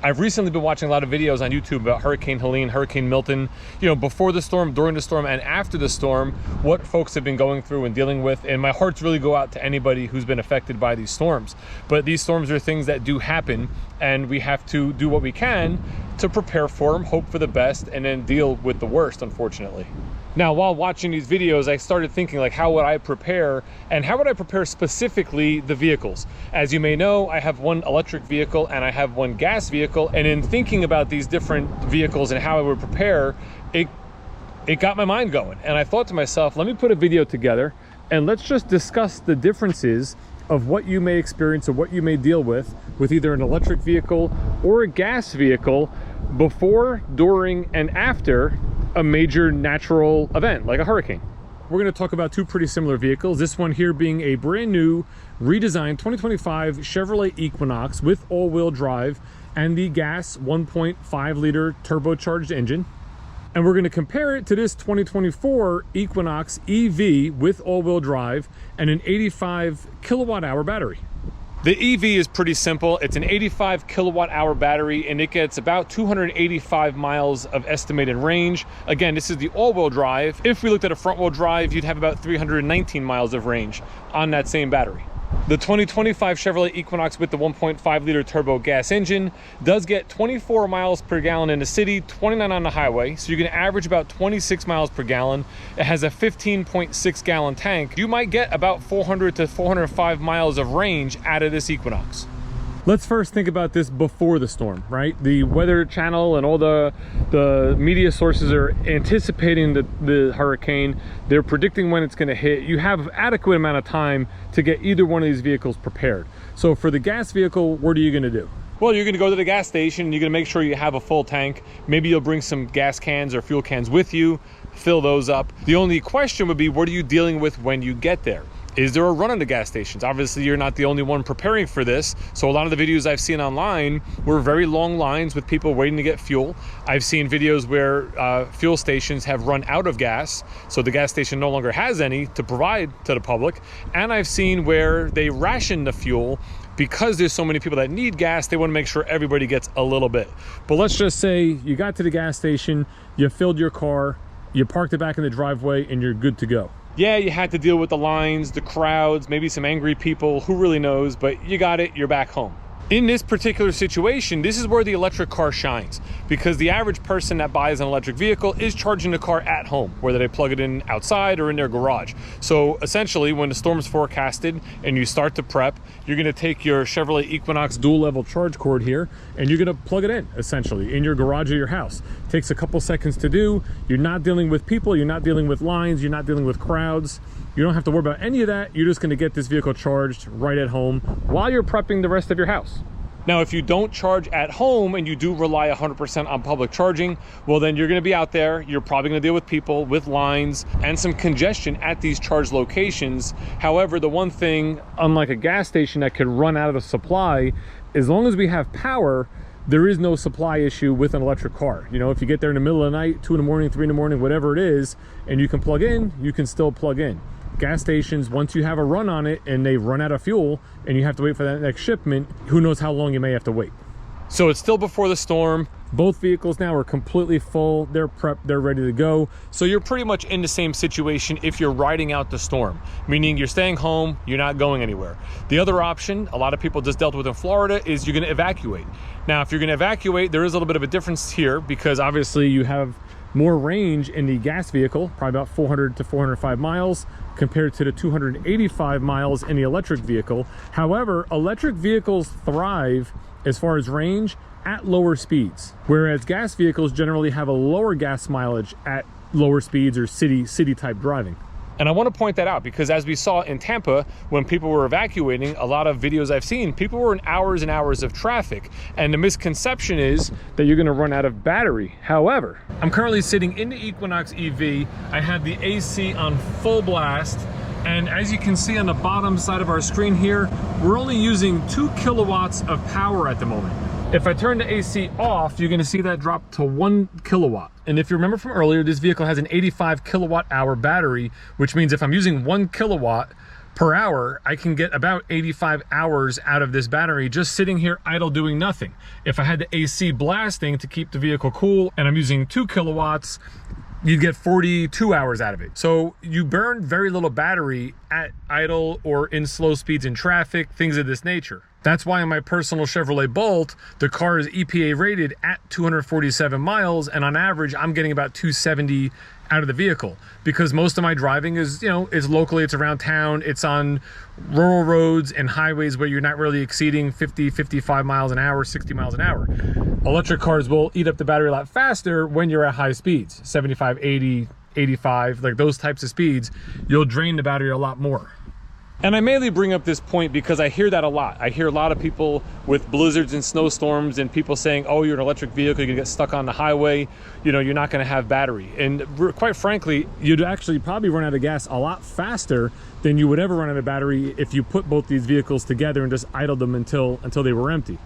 I've recently been watching a lot of videos on YouTube about Hurricane Helene, Hurricane Milton, before the storm, during the storm, and after the storm, what folks have been going through and dealing with. And my hearts really go out to anybody who's been affected by these storms. But these storms are things that do happen, and we have to do what we can to prepare for them, hope for the best, and then deal with the worst, unfortunately. Now, while watching these videos, I started thinking, like, how would I prepare, and how would I prepare specifically the vehicles? As you may know, I have one electric vehicle and I have one gas vehicle, and in thinking about these different vehicles and how I would prepare, it got my mind going. And I thought to myself, let me put a video together and let's just discuss the differences of what you may experience or what you may deal with either an electric vehicle or a gas vehicle before, during, and after a major natural event like a hurricane. We're going to talk about two pretty similar vehicles. This one here being a brand new redesigned 2025 Chevrolet Equinox with all-wheel drive and the gas 1.5 liter turbocharged engine. And we're going to compare it to this 2024 Equinox EV with all-wheel drive and an 85 kilowatt hour battery. The EV is pretty simple. It's an 85 kilowatt hour battery and it gets about 285 miles of estimated range. Again, this is the all-wheel drive. If we looked at a front-wheel drive, you'd have about 319 miles of range on that same battery. The 2025 Chevrolet Equinox with the 1.5 liter turbo gas engine does get 24 miles per gallon in the city, 29 on the highway, so you can average about 26 miles per gallon. It has a 15.6 gallon tank. You might get about 400 to 405 miles of range out of this Equinox. Let's first think about this before the storm, right? The Weather Channel and all the media sources are anticipating the hurricane. They're predicting when it's going to hit. You have adequate amount of time to get either one of these vehicles prepared. So for the gas vehicle, what are you going to do? Well, you're going to go to the gas station. You're going to make sure you have a full tank. Maybe you'll bring some gas cans or fuel cans with you, fill those up. The only question would be, what are you dealing with when you get there? Is there a run on the gas stations? Obviously, you're not the only one preparing for this. So a lot of the videos I've seen online were very long lines with people waiting to get fuel. I've seen videos where fuel stations have run out of gas, so the gas station no longer has any to provide to the public. And I've seen where they ration the fuel because there's so many people that need gas. They want to make sure everybody gets a little bit. But let's just say you got to the gas station, you filled your car, you parked it back in the driveway, and you're good to go. Yeah, you had to deal with the lines, the crowds, maybe some angry people, who really knows, but you got it, you're back home. In this particular situation, this is where the electric car shines, because the average person that buys an electric vehicle is charging the car at home, whether they plug it in outside or in their garage. So essentially, when the storm is forecasted and you start to prep, you're going to take your Chevrolet Equinox dual level charge cord here and you're going to plug it in, essentially, in your garage or your house. It takes a couple seconds to do. You're not dealing with people, you're not dealing with lines, you're not dealing with crowds. You don't have to worry about any of that. You're just going to get this vehicle charged right at home while you're prepping the rest of your house. Now, if you don't charge at home and you do rely 100% on public charging, well, then you're going to be out there. You're probably going to deal with people, with lines, and some congestion at these charge locations. However, the one thing, unlike a gas station that could run out of the supply, as long as we have power, there is no supply issue with an electric car. If you get there in the middle of the night, 2 in the morning, 3 in the morning, whatever it is, and you can plug in, you can still plug in. Gas stations, once you have a run on it and they run out of fuel and you have to wait for that next shipment, who knows how long you may have to wait. So it's still before the storm. Both vehicles now are completely full. They're prepped, they're ready to go. So you're pretty much in the same situation if you're riding out the storm, meaning you're staying home, you're not going anywhere. The other option, a lot of people just dealt with in Florida, is you're going to evacuate. Now, if you're going to evacuate, there is a little bit of a difference here because obviously you have more range in the gas vehicle, probably about 400 to 405 miles compared to the 285 miles in the electric vehicle. However, electric vehicles thrive as far as range at lower speeds, whereas gas vehicles generally have a lower gas mileage at lower speeds or city type driving. And I want to point that out because as we saw in Tampa, when people were evacuating, a lot of videos I've seen, people were in hours and hours of traffic. And the misconception is that you're going to run out of battery. However, I'm currently sitting in the Equinox EV. I have the AC on full blast. And as you can see on the bottom side of our screen here, we're only using 2 kilowatts of power at the moment. If I turn the AC off, you're going to see that drop to 1 kilowatt. And if you remember from earlier, this vehicle has an 85 kilowatt hour battery, which means if I'm using 1 kilowatt per hour, I can get about 85 hours out of this battery just sitting here idle doing nothing. If I had the AC blasting to keep the vehicle cool and I'm using 2 kilowatts, you'd get 42 hours out of it. So you burn very little battery at idle or in slow speeds in traffic, things of this nature. That's why in my personal Chevrolet Bolt, the car is EPA rated at 247 miles, and on average, I'm getting about 270 out of the vehicle, because most of my driving is, is locally, it's around town, it's on rural roads and highways where you're not really exceeding 50, 55 miles an hour, 60 miles an hour. Electric cars will eat up the battery a lot faster when you're at high speeds, 75, 80, 85, like those types of speeds, you'll drain the battery a lot more. And I mainly bring up this point because I hear that a lot. I hear a lot of people with blizzards and snowstorms and people saying, oh, you're an electric vehicle, you're gonna get stuck on the highway, you're not gonna have battery. And quite frankly, you'd actually probably run out of gas a lot faster than you would ever run out of battery if you put both these vehicles together and just idled them until they were empty.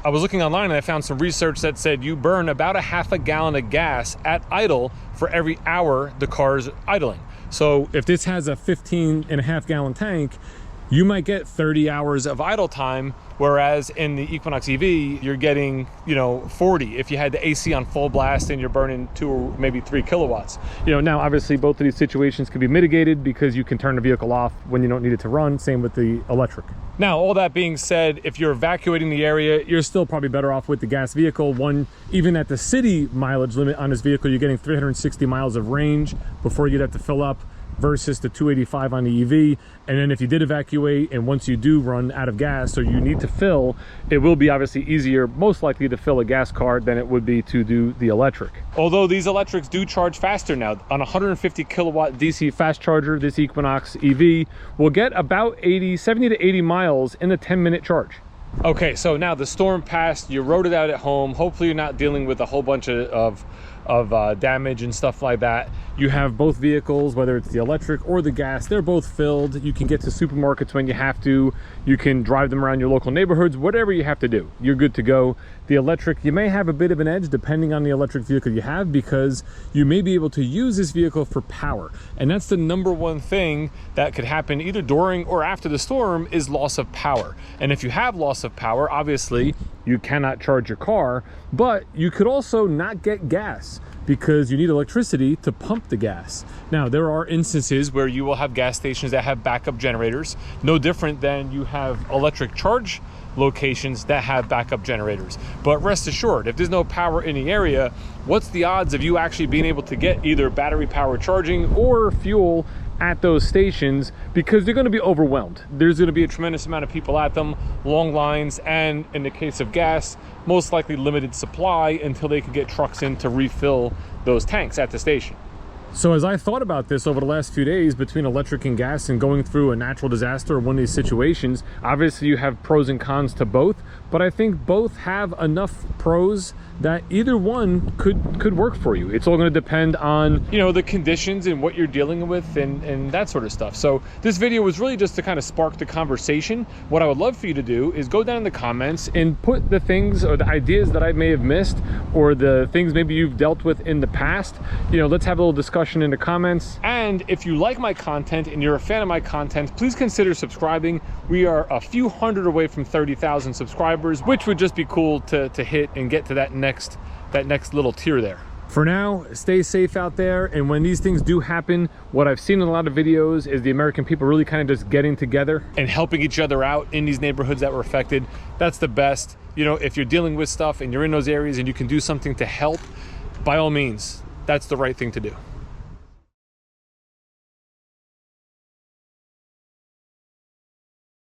I was looking online and I found some research that said you burn about a half a gallon of gas at idle for every hour the car's idling. So if this has a 15.5 gallon tank, you might get 30 hours of idle time, whereas in the Equinox EV, you're getting, 40 if you had the AC on full blast and you're burning 2 or maybe 3 kilowatts. Now obviously both of these situations can be mitigated because you can turn the vehicle off when you don't need it to run, same with the electric. Now, all that being said, if you're evacuating the area, you're still probably better off with the gas vehicle. Even at the city mileage limit on this vehicle, you're getting 360 miles of range before you'd have to fill up, versus the 285 on the EV. And then if you did evacuate and once you do run out of gas or you need to fill, it will be obviously easier, most likely, to fill a gas car than it would be to do the electric. Although these electrics do charge faster now. On a 150 kilowatt DC fast charger, this Equinox EV will get about 70 to 80 miles in a 10-minute charge. Okay, so now the storm passed, you rode it out at home. Hopefully you're not dealing with a whole bunch of damage and stuff like that. You have both vehicles, whether it's the electric or the gas, they're both filled. You can get to supermarkets when you have to. You can drive them around your local neighborhoods, whatever you have to do, you're good to go. The electric, you may have a bit of an edge depending on the electric vehicle you have, because you may be able to use this vehicle for power. And that's the number one thing that could happen either during or after the storm, is loss of power. And if you have loss of power, obviously you cannot charge your car, but you could also not get gas because you need electricity to pump the gas. Now, there are instances where you will have gas stations that have backup generators, no different than you have electric charge locations that have backup generators. But rest assured, if there's no power in the area, what's the odds of you actually being able to get either battery power charging or fuel at those stations? Because they're going to be overwhelmed. There's going to be a tremendous amount of people at them, long lines, and in the case of gas, most likely limited supply until they can get trucks in to refill those tanks at the station. So as I thought about this over the last few days, between electric and gas and going through a natural disaster or one of these situations, obviously you have pros and cons to both, but I think both have enough pros that either one could work for you. It's all going to depend on, the conditions and what you're dealing with and that sort of stuff. So this video was really just to kind of spark the conversation. What I would love for you to do is go down in the comments and put the things or the ideas that I may have missed, or the things maybe you've dealt with in the past. Let's have a little discussion in the comments. And if you like my content and you're a fan of my content, please consider subscribing. We are a few hundred away from 30,000 subscribers, which would just be cool to hit and get to that next little tier there. For now, stay safe out there, and when these things do happen, what I've seen in a lot of videos is the American people really kind of just getting together and helping each other out in these neighborhoods that were affected. That's the best. If you're dealing with stuff and you're in those areas and you can do something to help, by all means, that's the right thing to do.